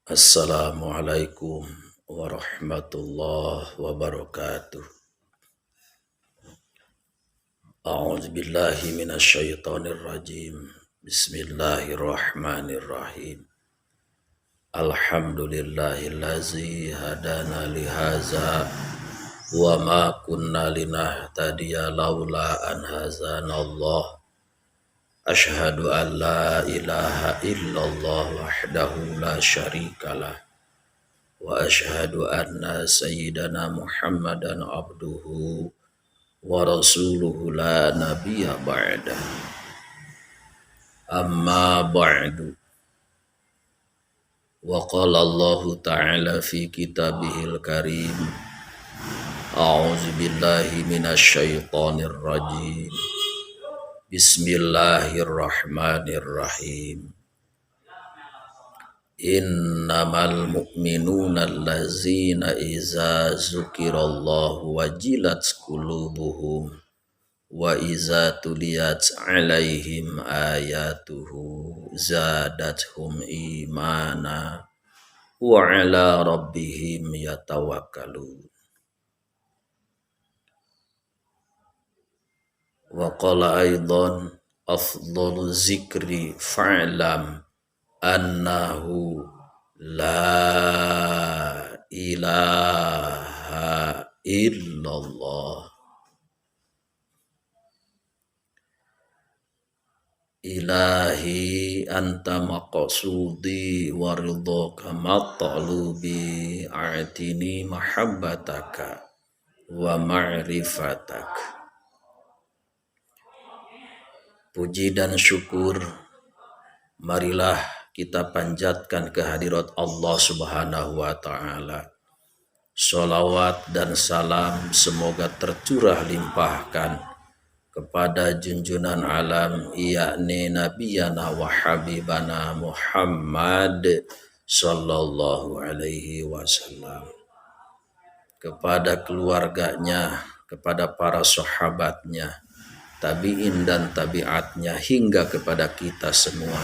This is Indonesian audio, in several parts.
Assalamualaikum warahmatullahi wabarakatuh. A'udzu billahi minasyaitonir rajim. Bismillahirrahmanirrahim. Alhamdulillahillazi hadana lihaza wa ma kunna linahtadiya laula an hazanallah. Ashhadu an la ilaha illallah wahdahu la syarikalah. Wa ashhadu anna sayyidana Muhammadan abduhu wa rasuluhu la nabiyya ba'da. Amma ba'du. Wa qala Allah ta'ala fi kitabihil karim. A'udzu billahi minasy syaithanir rajim. Bismillahirrahmanirrahim. Innamal mu'minuna allazina iza zukirallahu wajilat qulubuhum wa iza tuliyat alaihim ayatuhu zadathum imana wa ala rabbihim yatawakkalun. Wa qala aidan afdalu zikri fa'lam annahu la ilaha illallah. Ilahi anta maqsudi wa ridhaka matlubi a'tini mahabbataka wa ma'rifatak. Puji dan syukur marilah kita panjatkan kehadirat Allah Subhanahu wa ta'ala. Sholawat dan salam semoga tercurah limpahkan kepada junjunan alam, yakni nabiyana wa habibana Muhammad sallallahu alaihi wasallam, kepada keluarganya, kepada para sahabatnya, tabi'in dan tabi'atnya, hingga kepada kita semua.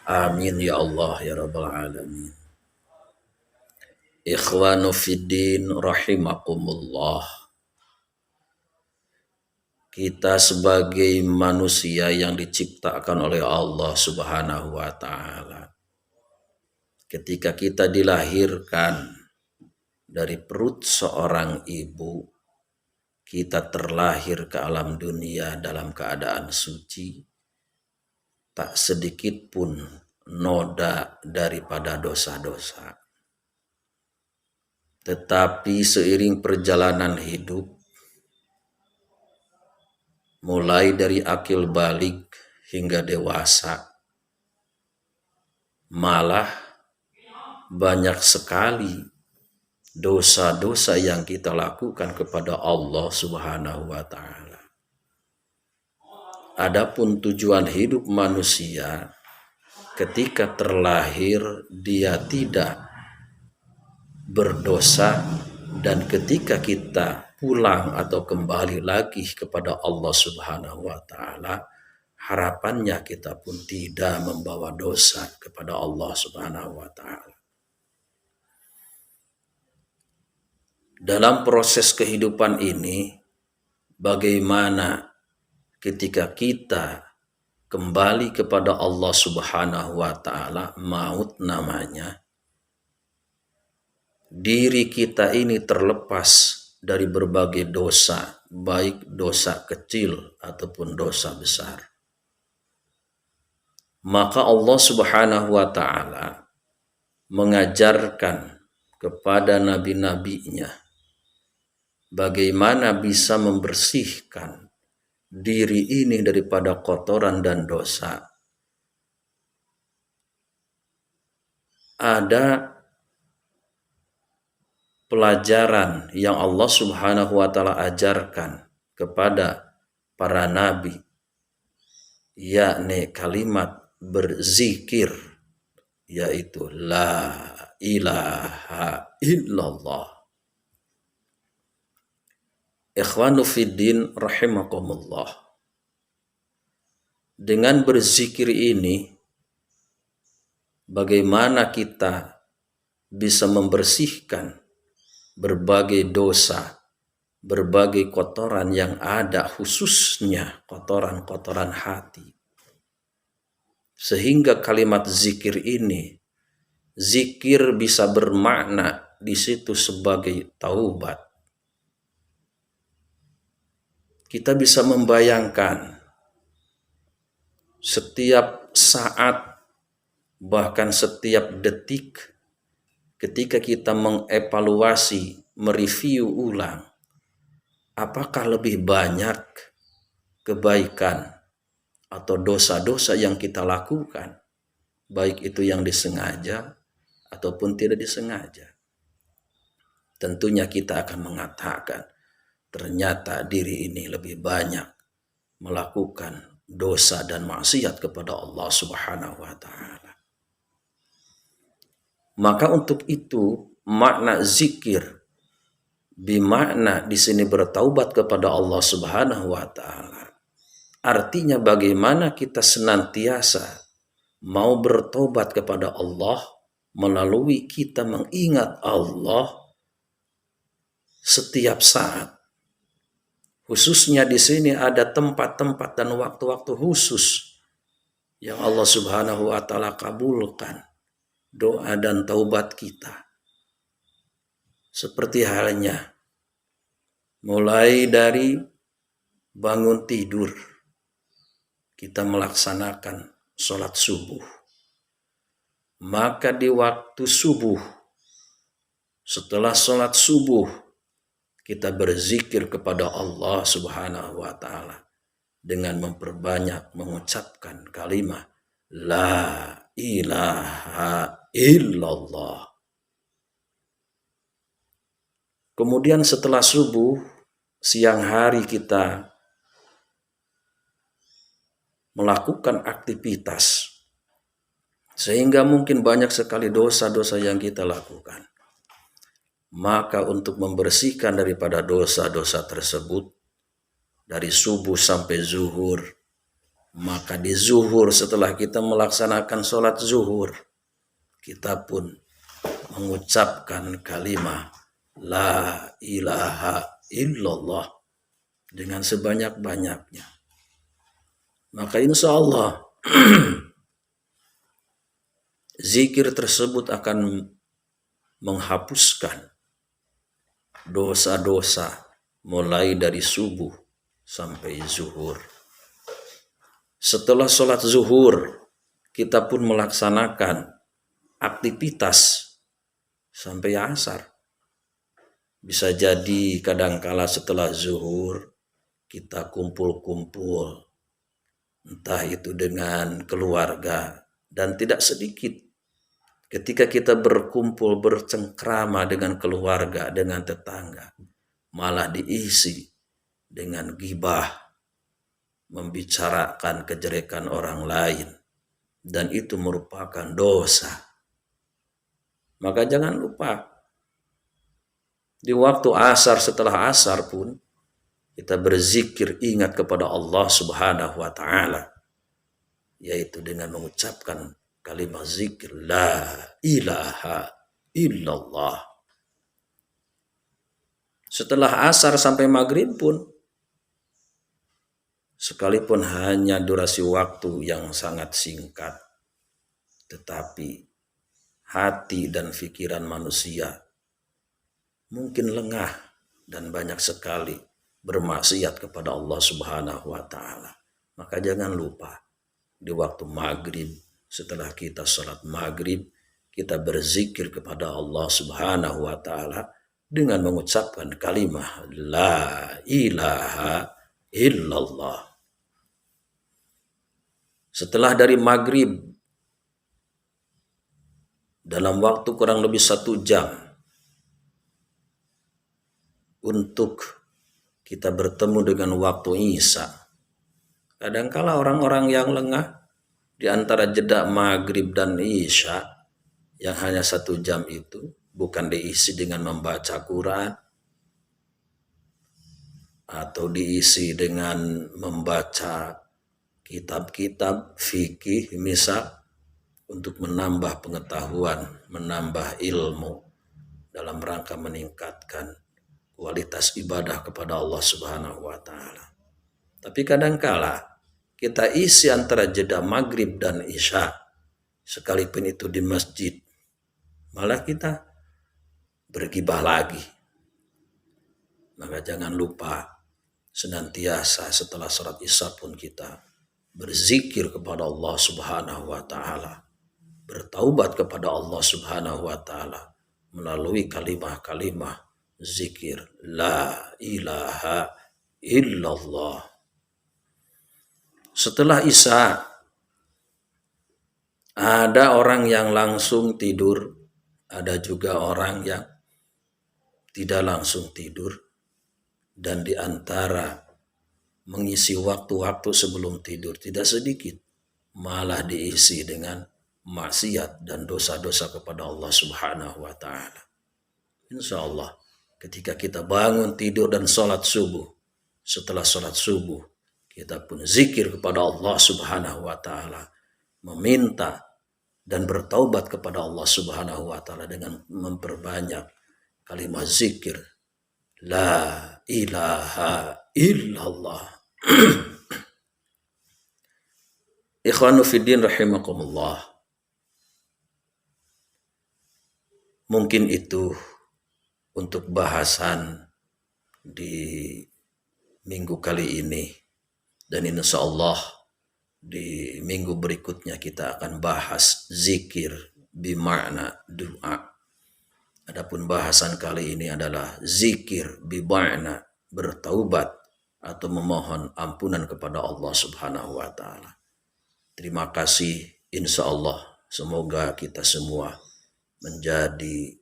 Amin ya Allah ya Rabbal Alamin. Ikhwanu fiddin rahimakumullah. Kita sebagai manusia yang diciptakan oleh Allah Subhanahu wa ta'ala, ketika kita dilahirkan dari perut seorang ibu, kita terlahir ke alam dunia dalam keadaan suci, tak sedikit pun noda daripada dosa-dosa. Tetapi seiring perjalanan hidup, mulai dari akil balik hingga dewasa, malah banyak sekali dosa-dosa yang kita lakukan kepada Allah Subhanahu wa ta'ala. Adapun tujuan hidup manusia, ketika terlahir dia tidak berdosa, dan ketika kita pulang atau kembali lagi kepada Allah Subhanahu wa ta'ala, harapannya kita pun tidak membawa dosa kepada Allah Subhanahu wa ta'ala. Dalam proses kehidupan ini, bagaimana ketika kita kembali kepada Allah Subhanahu wa ta'ala, maut namanya, diri kita ini terlepas dari berbagai dosa, baik dosa kecil ataupun dosa besar. Maka Allah Subhanahu wa ta'ala mengajarkan kepada nabi-nabinya bagaimana bisa membersihkan diri ini daripada kotoran dan dosa. ada pelajaran yang Allah Subhanahu wa taala ajarkan kepada para nabi, yakni kalimat berzikir, yaitu la ilaha illallah. Ikhwanu fiddin rahimakumullah. Dengan berzikir ini, bagaimana kita bisa membersihkan berbagai dosa, berbagai kotoran yang ada, khususnya kotoran-kotoran hati. Sehingga kalimat zikir ini, zikir bisa bermakna di situ sebagai taubat. Kita bisa membayangkan setiap saat, bahkan setiap detik, ketika kita mengevaluasi, mereview ulang, apakah lebih banyak kebaikan atau dosa-dosa yang kita lakukan, baik itu yang disengaja ataupun tidak disengaja. Tentunya kita akan mengatakan, ternyata diri ini lebih banyak melakukan dosa dan maksiat kepada Allah Subhanahu wa taala. Maka untuk itu makna zikir bimakna di sini bertaubat kepada Allah Subhanahu wa taala. Artinya bagaimana kita senantiasa mau bertobat kepada Allah melalui kita mengingat Allah setiap saat. Khususnya di sini ada tempat-tempat dan waktu-waktu khusus yang Allah Subhanahu wa taala kabulkan doa dan taubat kita. Seperti halnya mulai dari bangun tidur, kita melaksanakan sholat subuh. Maka di waktu subuh, setelah sholat subuh, kita berzikir kepada Allah Subhanahu wa taala dengan memperbanyak mengucapkan kalimat la ilaha illallah. Kemudian setelah subuh, siang hari kita melakukan aktivitas, sehingga mungkin banyak sekali dosa-dosa yang kita lakukan. Maka untuk membersihkan daripada dosa-dosa tersebut, dari subuh sampai zuhur, maka di zuhur setelah kita melaksanakan sholat zuhur, kita pun mengucapkan kalimat la ilaha illallah dengan sebanyak-banyaknya. Maka insya Allah zikir tersebut akan menghapuskan dosa-dosa mulai dari subuh sampai zuhur. Setelah sholat zuhur, kita pun melaksanakan aktivitas sampai asar. Bisa jadi kadangkala setelah zuhur kita kumpul-kumpul, entah itu dengan keluarga, dan tidak sedikit ketika kita berkumpul bercengkrama dengan keluarga, dengan tetangga, malah diisi dengan ghibah, membicarakan kejelekan orang lain, dan itu merupakan dosa. Maka jangan lupa di waktu asar, setelah asar pun kita berzikir ingat kepada Allah Subhanahu wa taala, yaitu dengan mengucapkan kalimat zikir la ilaha illallah. Setelah asar sampai maghrib pun, sekalipun hanya durasi waktu yang sangat singkat, tetapi hati dan pikiran manusia mungkin lengah dan banyak sekali bermaksiat kepada Allah Subhanahu wa taala. Maka jangan lupa di waktu maghrib, setelah kita sholat maghrib, kita berzikir kepada Allah Subhanahu wa taala dengan mengucapkan kalimat la ilaha illallah. Setelah dari maghrib dalam waktu kurang lebih 1 jam untuk kita bertemu dengan waktu Isya. Kadangkala orang-orang yang lengah di antara jeda maghrib dan Isya yang hanya 1 jam itu bukan diisi dengan membaca Quran atau diisi dengan membaca kitab-kitab fikih misal untuk menambah pengetahuan, menambah ilmu dalam rangka meningkatkan kualitas ibadah kepada Allah Subhanahu wa taala. Tapi kadangkala kita isi antara jeda maghrib dan isya, sekalipun itu di masjid, malah kita bergibah lagi. Maka jangan lupa senantiasa setelah salat isya pun kita berzikir kepada Allah Subhanahu wa taala, bertaubat kepada Allah Subhanahu wa taala melalui kalimah-kalimah zikir la ilaha illallah. Setelah isya ada orang yang langsung tidur, ada juga orang yang tidak langsung tidur, dan di antara mengisi waktu-waktu sebelum tidur tidak sedikit malah diisi dengan maksiat dan dosa-dosa kepada Allah Subhanahu wa taala. Insya Allah ketika kita bangun tidur dan sholat subuh, setelah sholat subuh kita pun zikir kepada Allah Subhanahu wa taala, meminta dan bertaubat kepada Allah Subhanahu wa taala dengan memperbanyak kalimat zikir la ilaha illallah. Ikhwanu fiddin rahimakumullah. Mungkin itu untuk bahasan di minggu kali ini, dan insya Allah di minggu berikutnya kita akan bahas zikir bimakna doa. Adapun bahasan kali ini adalah zikir bimakna bertaubat atau memohon ampunan kepada Allah Subhanahu wa taala. Terima kasih, insya Allah semoga kita semua menjadi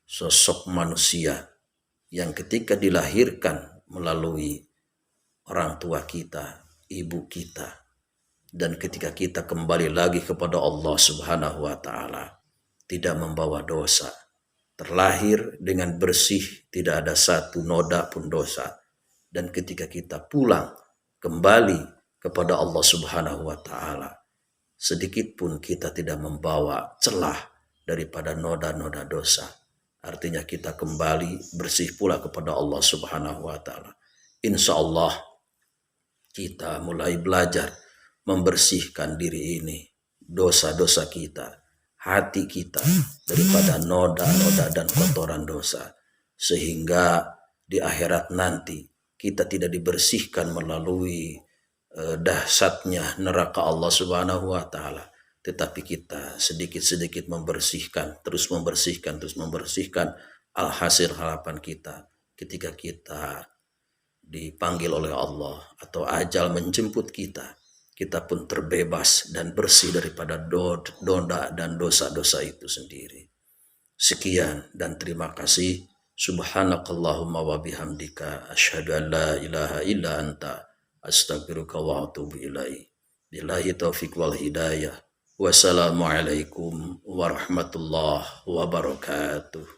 sosok manusia yang ketika dilahirkan melalui orang tua kita, ibu kita, dan ketika kita kembali lagi kepada Allah Subhanahu wa taala tidak membawa dosa, terlahir dengan bersih, tidak ada satu noda pun dosa, dan ketika kita pulang kembali kepada Allah Subhanahu wa taala sedikit pun kita tidak membawa celah daripada noda-noda dosa. Artinya kita kembali bersih pula kepada Allah Subhanahu wa taala. Insya Allah kita mulai belajar membersihkan diri ini, dosa-dosa kita, hati kita daripada noda-noda dan kotoran dosa, sehingga di akhirat nanti kita tidak dibersihkan melalui dahsyatnya neraka Allah Subhanahu wa taala, tetapi kita sedikit-sedikit membersihkan, terus membersihkan. Alhasil harapan kita ketika kita dipanggil oleh Allah atau ajal menjemput kita, kita pun terbebas dan bersih daripada noda dan dosa-dosa itu sendiri. Sekian dan terima kasih. Subhanakallahumma wa bihamdika asyhadu an la ilaha illa anta astaghfiruka wa atubu ilaik. Billahi taufiq wal hidayah. Wassalamualaikum warahmatullahi wabarakatuh.